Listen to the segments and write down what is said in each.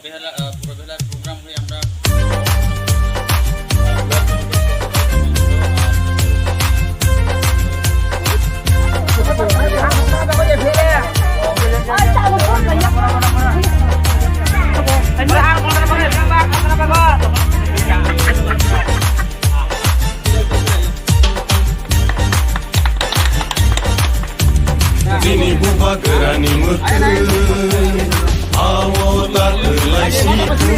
বেহালার programme হয়ে আমরা Sini buba gerani mutu awo tak terlai situ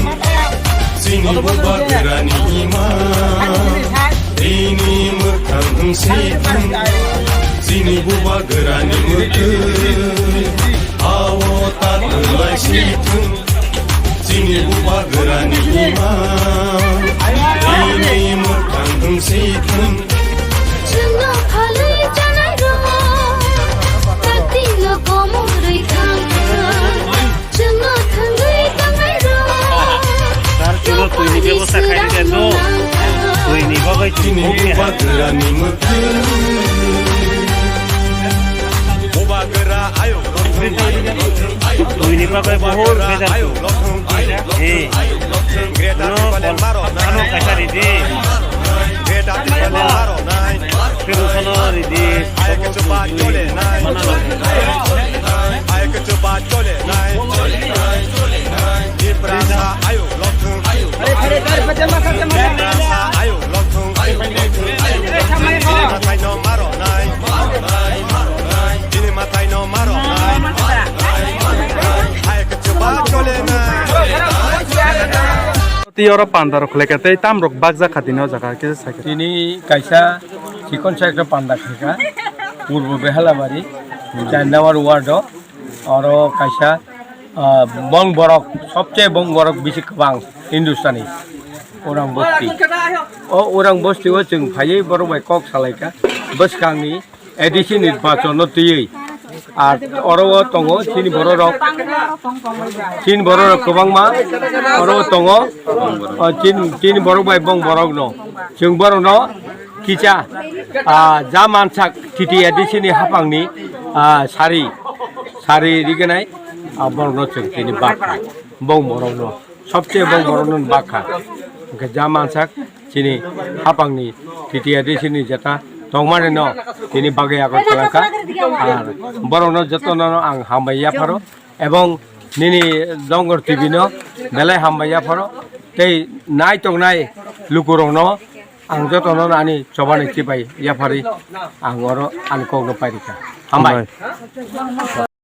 Sini buba gerani iman ini mekang situ Sini buba gerani mutu awo tak terlai situ Sini buba gerani iman ini mekang situ ব্যবস্থা খাই দেন তুই নিবাই Sini buba gerani mutu buba gera ayo তুই নিবাই বহুত বেজার এই কোনো কাছারি দে Greta maro nai pero sono di ay que chupa chole nai ay que chupa chole nai di prasa ayo lokung prasa ayo lokung matai no maro nai ini matai no maro nai ay que chupa chole nai Tiora pandar khulekate tamrok bagja khatino jaga ke sakhe তিনি কাইসা চিকন একটা পান্ডা খেকা পূর্ব বেহালাবাড়ি 4 নম্বর word আর কাইসা বং বরক সবচেয়ে বং বরক বেশি বাং Hindustani orang বস্তি ও orang বস্তি ও जों फायै बर' बाय कक सालायका बसखांनि एडिसि निर्बाचन तैयै আর অরও দङ চিনি बर' रक चिन बर' रक गोबांमा अरও दङ चिन बर' बाय बं बरक न जों बर' न किचा जा मानसाक टिटि एडिसिनि हाफांनि सारि रिगनाय बर' न जों तिनि बाखा बं बर' न सबचेয়ে बं बर' न बाखा जा मानसाक चिनि हाफांनि टिटि एडिसिनि जेता दंमाने न तिनि बागै आगत खालामका আর বরণ যতন আং হামবাইয়া ফারো এবং নিনি জঙ্গর টিভি ন বেলায় হামবাইয়া ফারো তেই নাই টংনাই লুকুরং ন আং যতন আনি চবানি চিপাই ইয়া ফারি আং অর আন কগ্ন পাইরিকা হামবাই